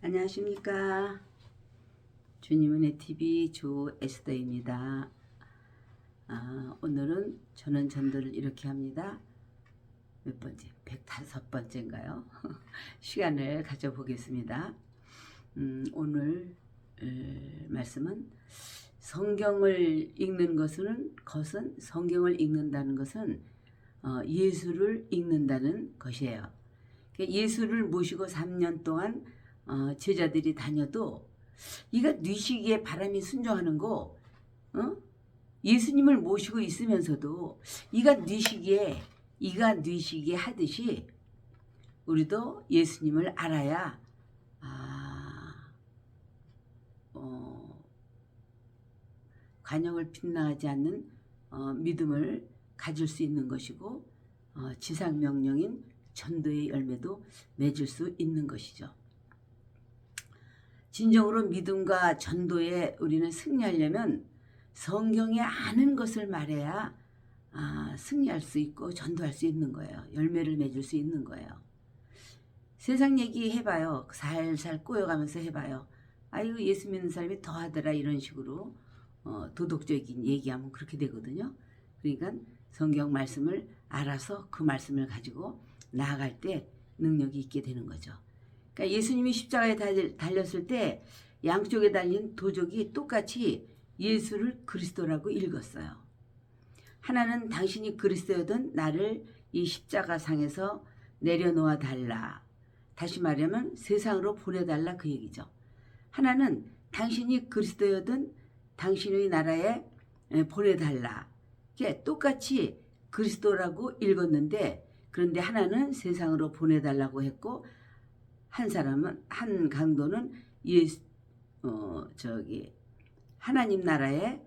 안녕하십니까. 주님은혜 TV 조 에스더입니다. 오늘은 저는 전도를 이렇게 합니다. 몇 번째? 105번째인가요? 시간을 가져보겠습니다. 오늘 말씀은 성경을 읽는 것은 성경을 읽는다는 것은 예수를 읽는다는 것이에요. 예수를 모시고 3년 동안 제자들이 다녀도 이가 뉘시기에 바람이 순종하는 거, 예수님을 모시고 있으면서도 이가 뉘시기에 하듯이 우리도 예수님을 알아야 관역을 빗나가지 않는 믿음을 가질 수 있는 것이고 지상 명령인 전도의 열매도 맺을 수 있는 것이죠. 진정으로 믿음과 전도에 우리는 승리하려면 성경에 아는 것을 말해야 승리할 수 있고 전도할 수 있는 거예요. 열매를 맺을 수 있는 거예요. 세상 얘기 해봐요. 살살 꼬여가면서 해봐요. 아이고 예수 믿는 사람이 더하더라 이런 식으로 도덕적인 얘기하면 그렇게 되거든요. 그러니까 성경 말씀을 알아서 그 말씀을 가지고 나아갈 때 능력이 있게 되는 거죠. 그러니까 예수님이 십자가에 달렸을 때 양쪽에 달린 도적이 똑같이 예수를 그리스도라고 읽었어요. 하나는 당신이 그리스도여든 나를 이 십자가상에서 내려놓아 달라. 다시 말하면 세상으로 보내달라 그 얘기죠. 하나는 당신이 그리스도여든 당신의 나라에 보내달라. 이게 똑같이 그리스도라고 읽었는데 그런데 하나는 세상으로 보내달라고 했고 한 강도는 하나님 나라에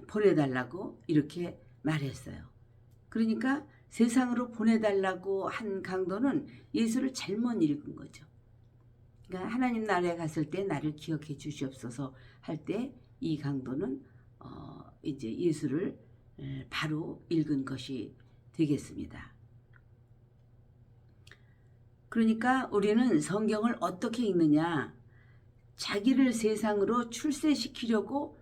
보내달라고 이렇게 말했어요. 그러니까 세상으로 보내달라고 한 강도는 예수를 잘못 읽은 거죠. 그러니까 하나님 나라에 갔을 때 나를 기억해 주시옵소서 할 때 이 강도는 이제 예수를 바로 읽은 것이 되겠습니다. 그러니까 우리는 성경을 어떻게 읽느냐? 자기를 세상으로 출세시키려고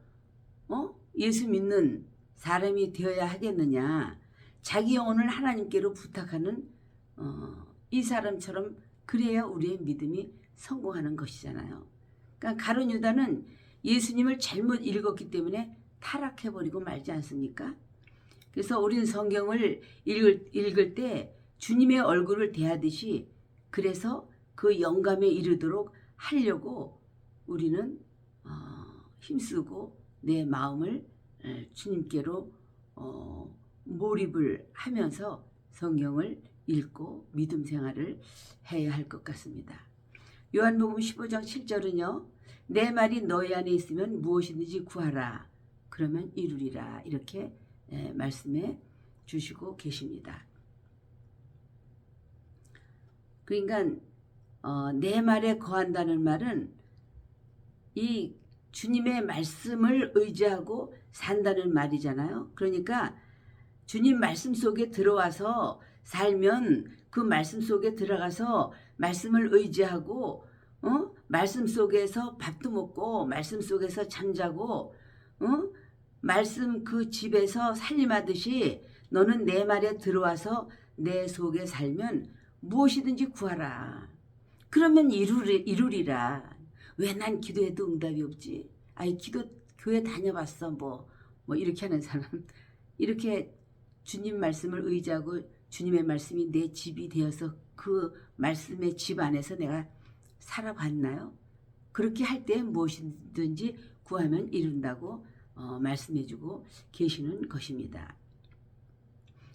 예수 믿는 사람이 되어야 하겠느냐? 자기 영혼을 하나님께로 부탁하는 이 사람처럼 그래야 우리의 믿음이 성공하는 것이잖아요. 그러니까 가룟 유다는 예수님을 잘못 읽었기 때문에 타락해버리고 말지 않습니까? 그래서 우리는 성경을 읽을 때 주님의 얼굴을 대하듯이 그래서 그 영감에 이르도록 하려고 우리는 힘쓰고 내 마음을 주님께로 몰입을 하면서 성경을 읽고 믿음 생활을 해야 할 것 같습니다. 요한복음 15장 7절은요. 내 말이 너희 안에 있으면 무엇이든지 구하라. 그러면 이루리라. 이렇게 말씀해 주시고 계십니다. 그러니까 내 말에 거한다는 말은 이 주님의 말씀을 의지하고 산다는 말이잖아요. 그러니까 주님 말씀 속에 들어와서 살면 그 말씀 속에 들어가서 말씀을 의지하고 말씀 속에서 밥도 먹고 말씀 속에서 잠자고 말씀 그 집에서 살림하듯이 너는 내 말에 들어와서 내 속에 살면 무엇이든지 구하라. 그러면 이루리라. 왜 난 기도해도 응답이 없지? 아이 교회 다녀봤어 뭐 이렇게 하는 사람. 이렇게 주님 말씀을 의지하고 주님의 말씀이 내 집이 되어서 그 말씀의 집 안에서 내가 살아봤나요? 그렇게 할 때 무엇이든지 구하면 이룬다고 말씀해주고 계시는 것입니다.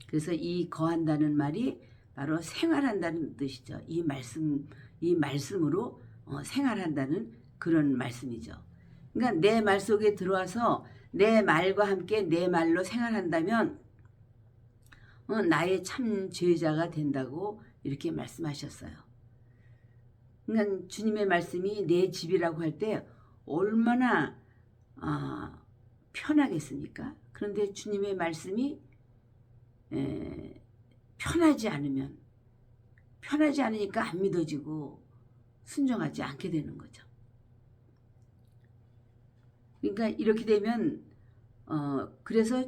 그래서 이 거한다는 말이 바로 생활한다는 뜻이죠. 이 말씀으로 생활한다는 그런 말씀이죠. 그러니까 내 말 속에 들어와서 내 말과 함께 내 말로 생활한다면 나의 참 제자가 된다고 이렇게 말씀하셨어요. 그러니까 주님의 말씀이 내 집이라고 할 때 얼마나 편하겠습니까? 그런데 주님의 말씀이 편하지 않으니까 안 믿어지고 순종하지 않게 되는 거죠. 그러니까 이렇게 되면 그래서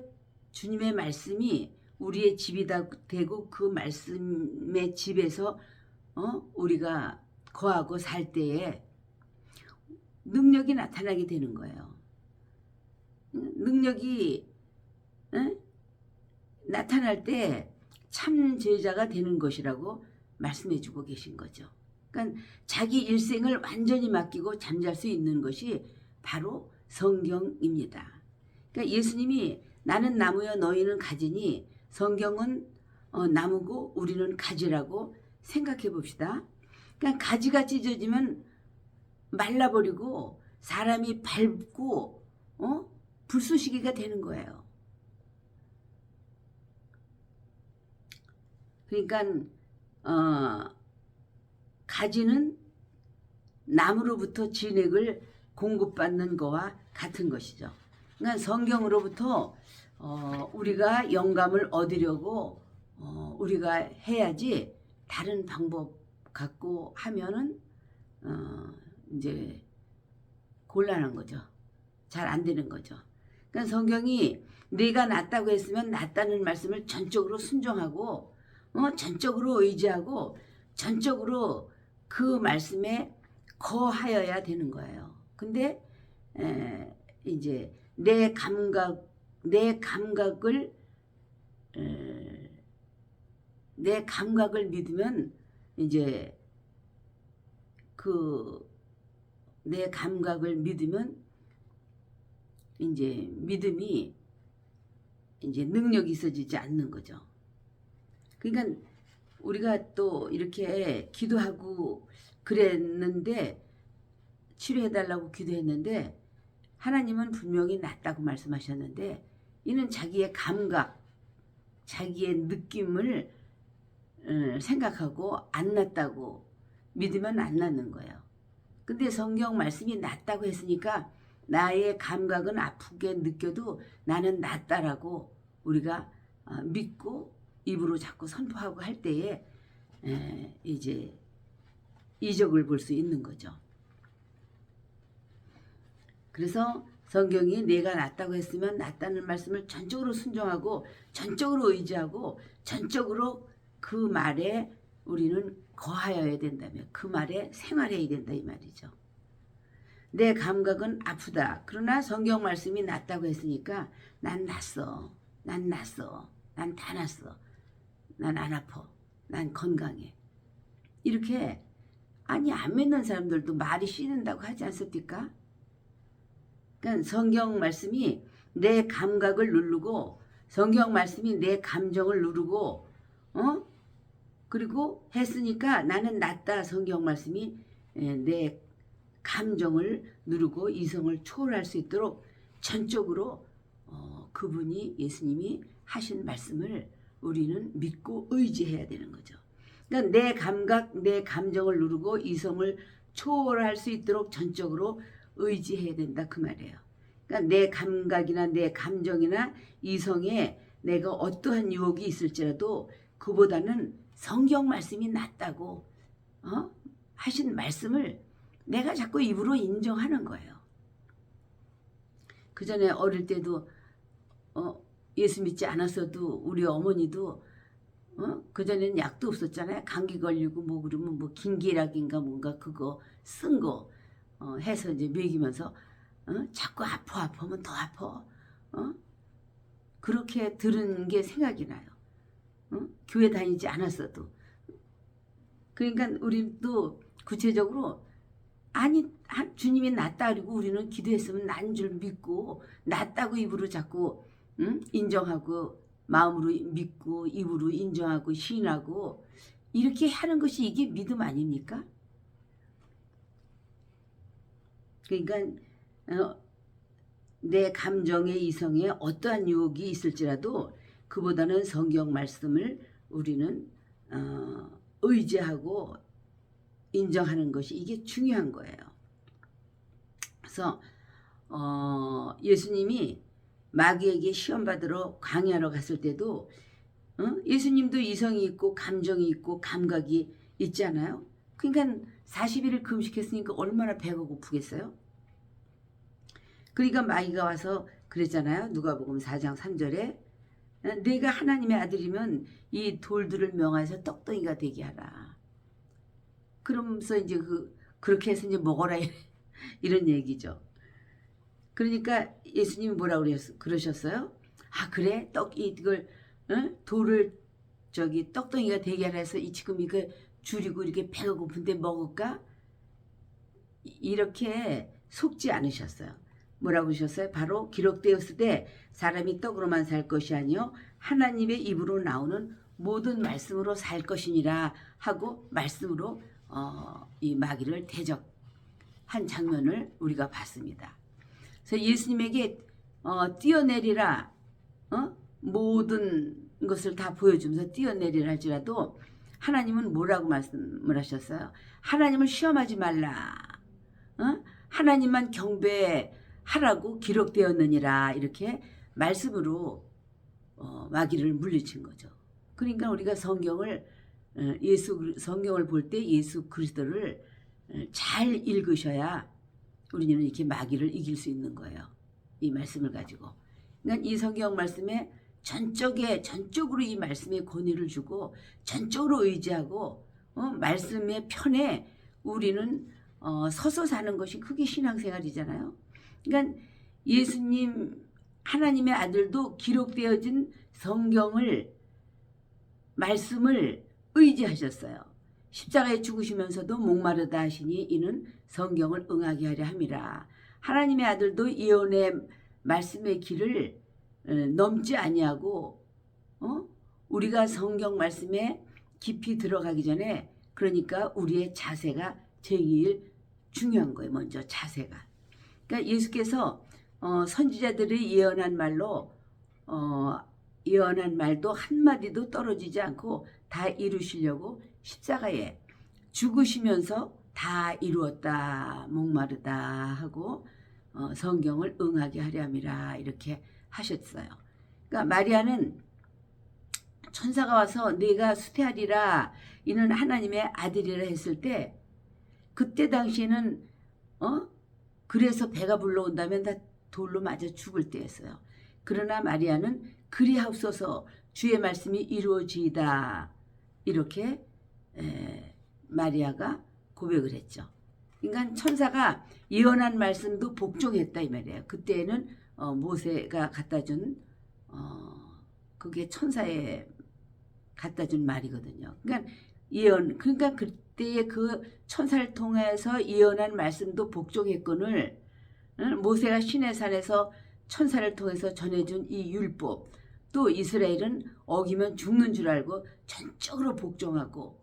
주님의 말씀이 우리의 집이 되고 그 말씀의 집에서 우리가 거하고 살 때에 능력이 나타나게 되는 거예요. 능력이 나타날 때 참 제자가 되는 것이라고 말씀해 주고 계신 거죠. 그러니까 자기 일생을 완전히 맡기고 잠잘 수 있는 것이 바로 성경입니다. 그러니까 예수님이 나는 나무여 너희는 가지니 성경은 나무고 우리는 가지라고 생각해 봅시다. 그러니까 가지가 찢어지면 말라버리고 사람이 밟고 불쏘시개가 되는 거예요. 그러니까 가지는 나무로부터 진액을 공급받는 거와 같은 것이죠. 그러니까 성경으로부터 우리가 영감을 얻으려고 우리가 해야지 다른 방법 갖고 하면은 이제 곤란한 거죠. 잘 안 되는 거죠. 그러니까 성경이 내가 낫다고 했으면 낫다는 말씀을 전적으로 순종하고 전적으로 의지하고 전적으로 그 말씀에 거하여야 되는 거예요. 근데 이제 내 감각을 믿으면 이제 내 감각을 믿으면 이제 믿음이 이제 능력이 있어지지 않는 거죠. 그러니까 우리가 또 이렇게 기도하고 그랬는데 치료해달라고 기도했는데 하나님은 분명히 낫다고 말씀하셨는데 이는 자기의 감각, 자기의 느낌을 생각하고 안 낫다고 믿으면 안 낫는 거예요. 근데 성경 말씀이 낫다고 했으니까 나의 감각은 아프게 느껴도 나는 낫다라고 우리가 믿고 입으로 자꾸 선포하고 할 때에 이제 이적을 볼 수 있는 거죠. 그래서 성경이 내가 낫다고 했으면 낫다는 말씀을 전적으로 순종하고 전적으로 의지하고 전적으로 그 말에 우리는 거하여야 된다며 그 말에 생활해야 된다 이 말이죠. 내 감각은 아프다. 그러나 성경 말씀이 낫다고 했으니까 난 낫어. 난 낫어. 난 다 낫어. 난 안 아파. 난 건강해. 이렇게 아니 안 믿는 사람들도 말이 씻는다고 하지 않습니까? 그러니까 성경 말씀이 내 감각을 누르고 성경 말씀이 내 감정을 누르고 그리고 했으니까 나는 낫다. 성경 말씀이 내 감정을 누르고 이성을 초월할 수 있도록 전적으로 그분이 예수님이 하신 말씀을 우리는 믿고 의지해야 되는 거죠. 그러니까 내 감각, 내 감정을 누르고 이성을 초월할 수 있도록 전적으로 의지해야 된다 그 말이에요. 그러니까 내 감각이나 내 감정이나 이성에 내가 어떠한 유혹이 있을지라도 그보다는 성경 말씀이 낫다고 하신 말씀을 내가 자꾸 입으로 인정하는 거예요. 그 전에 어릴 때도 예수 믿지 않았어도 우리 어머니도 그 전에는 약도 없었잖아요. 감기 걸리고 뭐 그러면 뭐 긴기락인가 뭔가 그거 쓴 거 해서 이제 먹이면서 자꾸 아파하면 더 아파. 그렇게 들은 게 생각이 나요. 교회 다니지 않았어도. 그러니까 우리도 구체적으로 아니 주님이 낫다 그리고 우리는 기도했으면 난 줄 믿고 낫다고 입으로 자꾸 인정하고 마음으로 믿고 입으로 인정하고 시인하고 이렇게 하는 것이 이게 믿음 아닙니까? 그러니까 내 감정에 이성에 어떠한 유혹이 있을지라도 그보다는 성경 말씀을 우리는 의지하고 인정하는 것이 이게 중요한 거예요. 그래서 예수님이 마귀에게 시험받으러 광야로 갔을 때도 예수님도 이성이 있고 감정이 있고 감각이 있잖아요. 그러니까 40일을 금식했으니까 얼마나 배가 고프겠어요? 그러니까 마귀가 와서 그랬잖아요. 누가복음 4장 3절에 내가 하나님의 아들이면 이 돌들을 명하여서 떡덩이가 되게 하라. 그러면서 이제 그렇게 해서 이제 먹어라 이런 얘기죠. 그러니까 예수님이 뭐라고 그러셨어요? 아 그래? 이걸 돌을 떡덩이가 되게 하라 해서 지금 이거 줄이고 이렇게 배가 고픈데 먹을까? 이렇게 속지 않으셨어요. 뭐라고 하셨어요? 바로 기록되었을 때 사람이 떡으로만 살 것이 아니요 하나님의 입으로 나오는 모든 말씀으로 살 것이니라 하고 말씀으로 이 마귀를 대적한 장면을 우리가 봤습니다. 그래서 예수님에게 뛰어내리라 모든 것을 다 보여주면서 뛰어내리라 할지라도 하나님은 뭐라고 말씀을 하셨어요? 하나님을 시험하지 말라. 하나님만 경배하라고 기록되었느니라 이렇게 말씀으로 마귀를 물리친 거죠. 그러니까 우리가 성경을 볼 때 예수 그리스도를 잘 읽으셔야 우리는 이렇게 마귀를 이길 수 있는 거예요. 이 말씀을 가지고. 그러니까 이 성경 말씀에 전적으로 이 말씀에 권위를 주고 전적으로 의지하고 말씀의 편에 우리는 서서 사는 것이 그게 신앙생활이잖아요. 그러니까 예수님 하나님의 아들도 기록되어진 말씀을 의지하셨어요. 십자가에 죽으시면서도 목마르다 하시니 이는 성경을 응하게 하려 함이라. 하나님의 아들도 예언의 말씀의 길을 넘지 아니하고 우리가 성경 말씀에 깊이 들어가기 전에 그러니까 우리의 자세가 제일 중요한 거예요. 먼저 자세가. 그러니까 예수께서 선지자들이 예언한 말도 한마디도 떨어지지 않고 다 이루시려고 십자가에 죽으시면서 다 이루었다 목마르다 하고 성경을 응하게 하려 함이라 이렇게 하셨어요. 그러니까 마리아는 천사가 와서 네가 수태하리라 이는 하나님의 아들이라 했을 때 그때 당시에는 그래서 배가 불러온다면 다 돌로 맞아 죽을 때였어요. 그러나 마리아는 그리하옵소서 주의 말씀이 이루어지이다 이렇게 마리아가 고백을 했죠. 그러니까 천사가 예언한 말씀도 복종했다 이 말이에요. 그때는 모세가 갖다준 그게 천사에 갖다준 말이거든요. 그러니까 그때의 그 천사를 통해서 예언한 말씀도 복종했거늘 모세가 시내산에서 천사를 통해서 전해준 이 율법 또 이스라엘은 어기면 죽는 줄 알고 전적으로 복종하고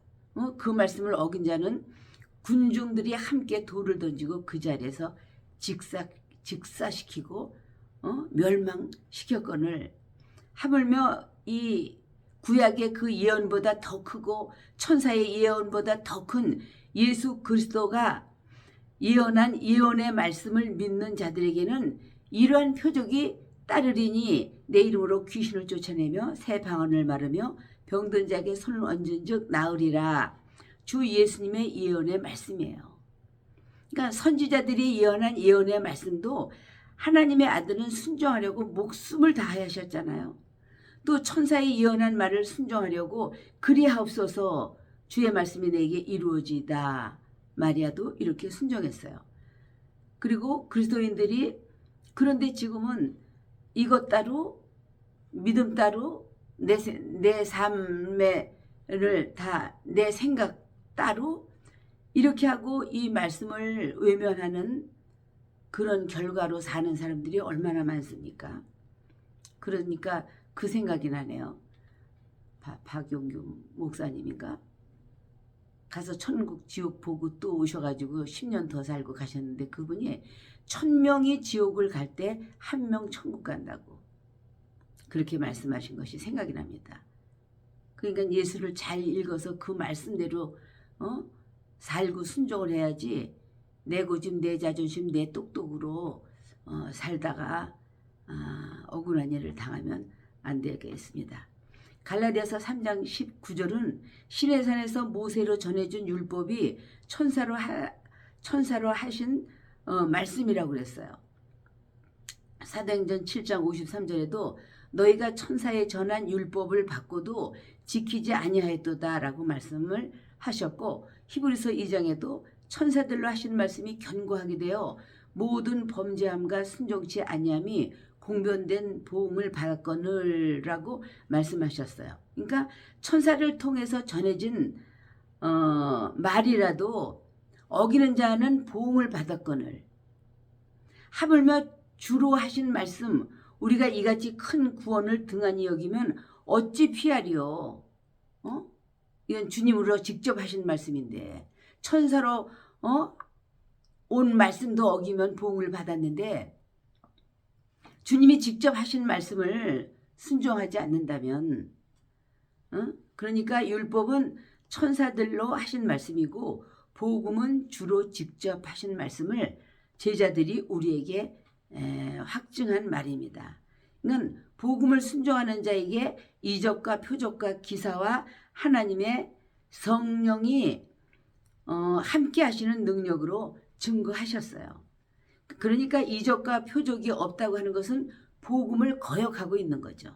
그 말씀을 어긴 자는 군중들이 함께 돌을 던지고 그 자리에서 직사시키고 멸망시켰거늘 하물며 이 구약의 그 예언보다 더 크고 천사의 예언보다 더 큰 예수 그리스도가 예언한 예언의 말씀을 믿는 자들에게는 이러한 표적이 따르리니 내 이름으로 귀신을 쫓아내며 새 방언을 말하며 병든 자에게 손을 얹은 즉 나으리라. 주 예수님의 예언의 말씀이에요. 그러니까 선지자들이 예언한 예언의 말씀도 하나님의 아들은 순종하려고 목숨을 다하셨잖아요. 또 천사의 예언한 말을 순종하려고 그리하옵소서 주의 말씀이 내게 이루어지다. 마리아도 이렇게 순종했어요. 그리고 그리스도인들이 그런데 지금은 이것 따로 믿음 따로 내 삶을 다 내 생각 따로 이렇게 하고 이 말씀을 외면하는 그런 결과로 사는 사람들이 얼마나 많습니까? 그러니까 그 생각이 나네요. 박용규 목사님인가? 가서 천국 지옥 보고 또 오셔가지고 10년 더 살고 가셨는데 그분이 1000명이 지옥을 갈 때 1명 천국 간다고 그렇게 말씀하신 것이 생각이 납니다. 그러니까 예수를 잘 읽어서 그 말씀대로 살고 순종을 해야지 내 고집 내 자존심 내 똑똑으로 살다가 억울한 일을 당하면 안 되겠습니다. 갈라디아서 3장 19절은 시내산에서 모세로 전해준 율법이 천사로 하신 말씀이라고 그랬어요. 사도행전 7장 53절에도 너희가 천사에 전한 율법을 받고도 지키지 아니하였도다라고 말씀을 하셨고, 히브리서 2장에도 천사들로 하신 말씀이 견고하게 되어 모든 범죄함과 순종치 아니함이 공변된 보응을 받았거늘라고 말씀하셨어요. 그러니까 천사를 통해서 전해진 말이라도 어기는 자는 보응을 받았거늘, 하물며 주로 하신 말씀, 우리가 이같이 큰 구원을 등한히 여기면 어찌 피하리요? 이건 주님으로 직접 하신 말씀인데, 천사로 온 말씀도 어기면 보응을 받았는데, 주님이 직접 하신 말씀을 순종하지 않는다면, 그러니까 율법은 천사들로 하신 말씀이고 복음은 주로 직접 하신 말씀을 제자들이 우리에게 확증한 말입니다. 이건 복음을 순종하는 자에게 이적과 표적과 기사와 하나님의 성령이 함께 하시는 능력으로 증거하셨어요. 그러니까 이적과 표적이 없다고 하는 것은 복음을 거역하고 있는 거죠.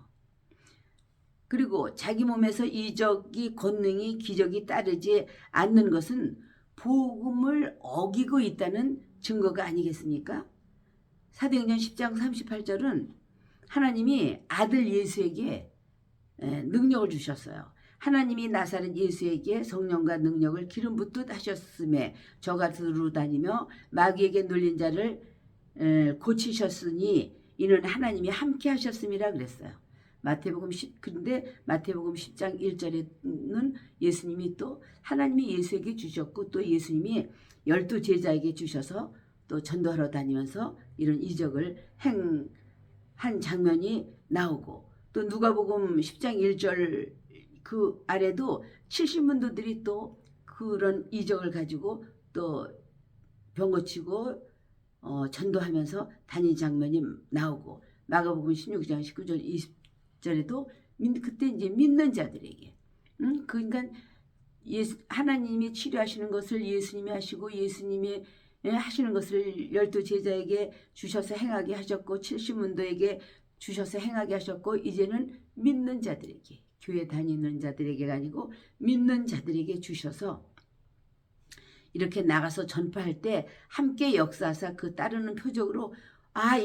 그리고 자기 몸에서 이적이, 권능이, 기적이 따르지 않는 것은 복음을 어기고 있다는 증거가 아니겠습니까? 사도행전 10장 38절은 하나님이 아들 예수에게 능력을 주셨어요. 하나님이 나사렛 예수에게 성령과 능력을 기름 붓듯 하셨음에 저가 두루 다니며 마귀에게 눌린 자를 고치셨으니 이는 하나님이 함께 하셨음이라 그랬어요. 그런데 마태복음 10장 1절에는 예수님이 또 하나님이 예수에게 주셨고 또 예수님이 12 제자에게 주셔서 또 전도하러 다니면서 이런 이적을 행한 장면이 나오고, 또 누가복음 10장 1절 그 아래도 70문도들이 또 그런 이적을 가지고 또 병 고치고 전도하면서 다닌 장면이 나오고, 마가복음 16장 19절 20절에도 그때 이제 믿는 자들에게 그러니까 하나님이 치료하시는 것을 예수님이 하시고 예수님이 하시는 것을 12 제자에게 주셔서 행하게 하셨고 70문도에게 주셔서 행하게 하셨고, 이제는 믿는 자들에게, 교회 다니는 자들에게가 아니고 믿는 자들에게 주셔서 이렇게 나가서 전파할 때 함께 역사하사 그 따르는 표적으로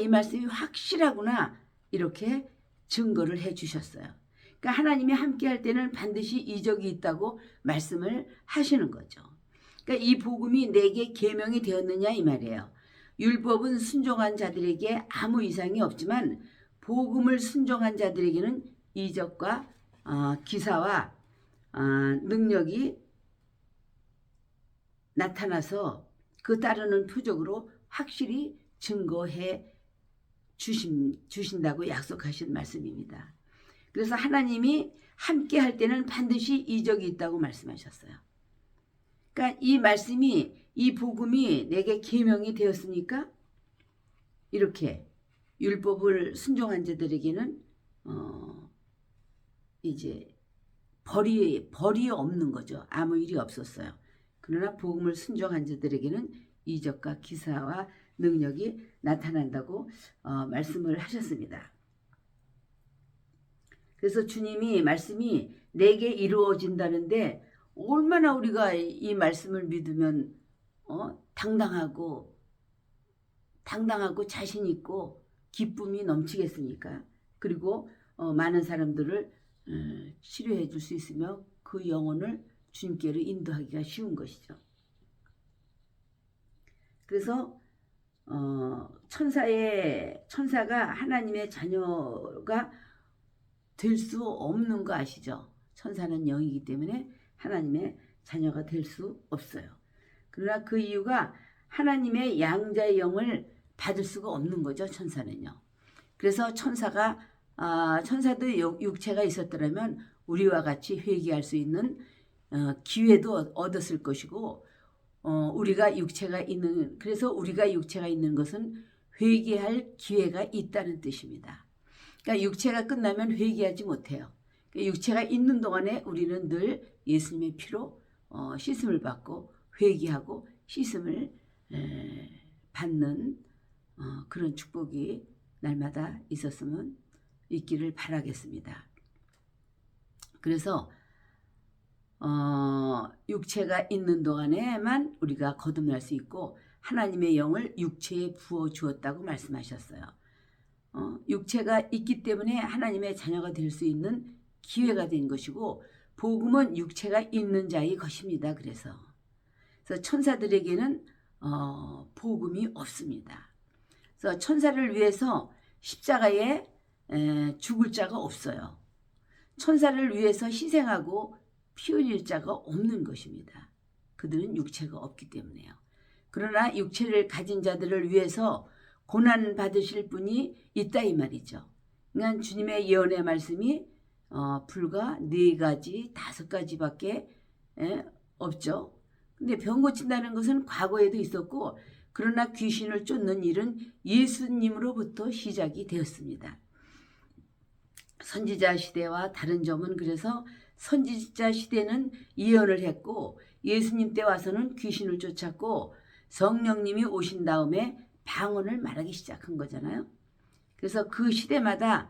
이 말씀이 확실하구나 이렇게 증거를 해 주셨어요. 그러니까 하나님이 함께 할 때는 반드시 이적이 있다고 말씀을 하시는 거죠. 그러니까 이 복음이 내게 계명이 되었느냐 이 말이에요. 율법은 순종한 자들에게 아무 이상이 없지만 복음을 순종한 자들에게는 이적과 기사와 능력이 나타나서 그 따르는 표적으로 확실히 증거해 주신다고 약속하신 말씀입니다. 그래서 하나님이 함께 할 때는 반드시 이적이 있다고 말씀하셨어요. 그러니까 이 말씀이, 이 복음이 내게 계명이 되었으니까 이렇게 율법을 순종한 자들에게는 이제 벌이 없는 거죠. 아무 일이 없었어요. 그러나 복음을 순종한 자들에게는 이적과 기사와 능력이 나타난다고 말씀을 하셨습니다. 그래서 주님이 말씀이 내게 이루어진다는데 얼마나 우리가 이 말씀을 믿으면 당당하고 자신 있고 기쁨이 넘치겠습니까? 그리고 많은 사람들을 치료해 줄 수 있으며 그 영혼을 주님께로 인도하기가 쉬운 것이죠. 그래서 천사가 하나님의 자녀가 될 수 없는 거 아시죠? 천사는 영이기 때문에 하나님의 자녀가 될 수 없어요. 그러나 그 이유가 하나님의 양자의 영을 받을 수가 없는 거죠, 천사는요. 그래서 천사도 육체가 있었더라면 우리와 같이 회개할 수 있는 기회도 얻었을 것이고, 그래서 우리가 육체가 있는 것은 회개할 기회가 있다는 뜻입니다. 그러니까 육체가 끝나면 회개하지 못해요. 육체가 있는 동안에 우리는 늘 예수님의 피로 씻음을 받고 회개하고 씻음을 받는 그런 축복이 날마다 있기를 바라겠습니다. 그래서 육체가 있는 동안에만 우리가 거듭날 수 있고 하나님의 영을 육체에 부어 주었다고 말씀하셨어요. 육체가 있기 때문에 하나님의 자녀가 될 수 있는 기회가 된 것이고 복음은 육체가 있는 자의 것입니다. 그래서 천사들에게는 복음이 없습니다. 그래서 천사를 위해서 십자가에 죽을 자가 없어요. 천사를 위해서 희생하고 피 흘릴 자가 없는 것입니다. 그들은 육체가 없기 때문에요. 그러나 육체를 가진 자들을 위해서 고난 받으실 분이 있다 이 말이죠. 그러니까 주님의 예언의 말씀이 불과 4가지, 5가지밖에 없죠. 근데 병 고친다는 것은 과거에도 있었고 그러나 귀신을 쫓는 일은 예수님으로부터 시작이 되었습니다. 선지자 시대와 다른 점은 그래서 선지자 시대는 예언을 했고 예수님 때 와서는 귀신을 쫓았고 성령님이 오신 다음에 방언을 말하기 시작한 거잖아요. 그래서 그 시대마다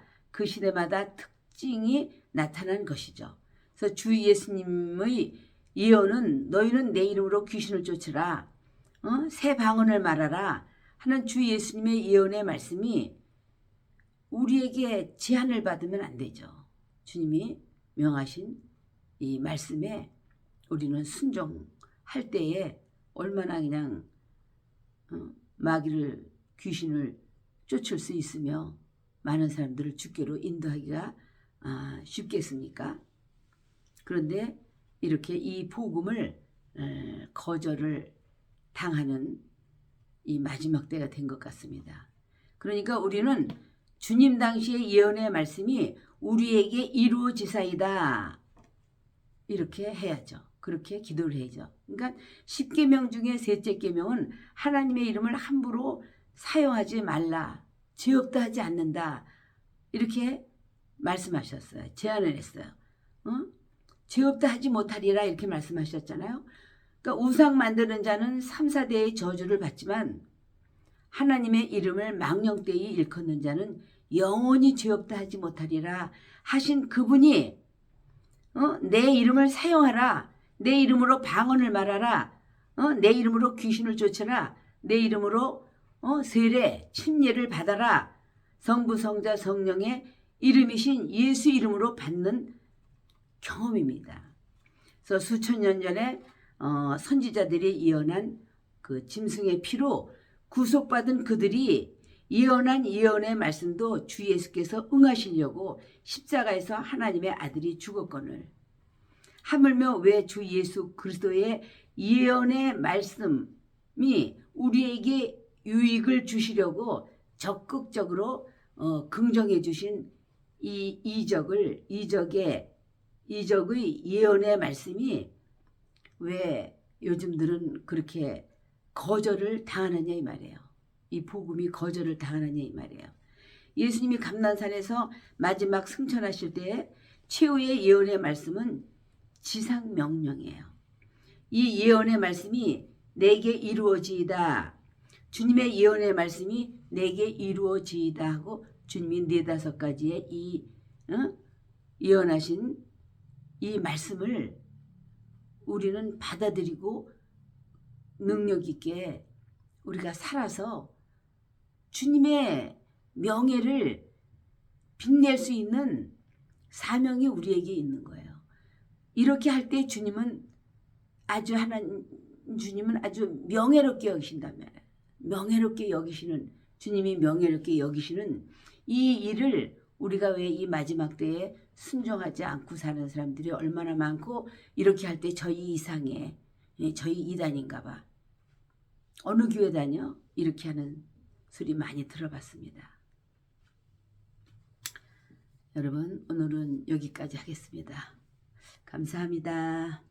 특징이 나타난 것이죠. 그래서 주 예수님의 예언은 너희는 내 이름으로 귀신을 쫓으라, 새 방언을 말하라 하는 주 예수님의 예언의 말씀이 우리에게 제한을 받으면 안 되죠. 주님이 명하신 이 말씀에 우리는 순종할 때에 얼마나 그냥 마귀를 귀신을 쫓을 수 있으며 많은 사람들을 주께로 인도하기가 쉽겠습니까? 그런데 이렇게 이 복음을 거절을 당하는 이 마지막 때가 된 것 같습니다. 그러니까 우리는 주님 당시의 예언의 말씀이 우리에게 이루어지사이다 이렇게 해야죠. 그렇게 기도를 해야죠. 그러니까 10계명 중에 셋째 계명은 하나님의 이름을 함부로 사용하지 말라, 죄 없다 하지 않는다 이렇게 말씀하셨어요. 제안을 했어요. 죄 없다 하지 못하리라 이렇게 말씀하셨잖아요. 그러니까 우상 만드는 자는 3, 4대의 저주를 받지만 하나님의 이름을 망령되이 일컫는 자는 영원히 죄 없다 하지 못하리라 하신 그분이 내 이름을 사용하라, 내 이름으로 방언을 말하라, 내 이름으로 귀신을 쫓아라, 내 이름으로 세례, 침례를 받아라, 성부, 성자, 성령의 이름이신 예수 이름으로 받는 경험입니다. 그래서 수천 년 전에 선지자들이 예언한 그 짐승의 피로 구속받은 그들이 예언한 예언의 말씀도 주 예수께서 응하시려고 십자가에서 하나님의 아들이 죽었거늘 하물며 왜 주 예수 그리스도의 예언의 말씀이 우리에게 유익을 주시려고 적극적으로 긍정해 주신 이 이적의 예언의 말씀이 왜 요즘들은 그렇게 거절을 당하느냐 이 말이에요. 이 복음이 거절을 당하느냐 이 말이에요. 예수님이 감난산에서 마지막 승천하실 때에 최후의 예언의 말씀은 지상명령이에요. 이 예언의 말씀이 내게 이루어지이다. 주님의 예언의 말씀이 내게 이루어지이다 하고 주님이 4-5가지의 이 예언하신 이 말씀을 우리는 받아들이고 능력 있게 우리가 살아서 주님의 명예를 빛낼 수 있는 사명이 우리에게 있는 거예요. 이렇게 할 때 주님은 아주 명예롭게 여기신다면 명예롭게 여기시는 주님이 명예롭게 여기시는 이 일을 우리가 왜 이 마지막 때에 순종하지 않고 사는 사람들이 얼마나 많고 이렇게 할 때 저희 이상해 저희 이단인가 봐 어느 교회 다녀? 이렇게 하는 소리 많이 들어봤습니다. 여러분 오늘은 여기까지 하겠습니다. 감사합니다.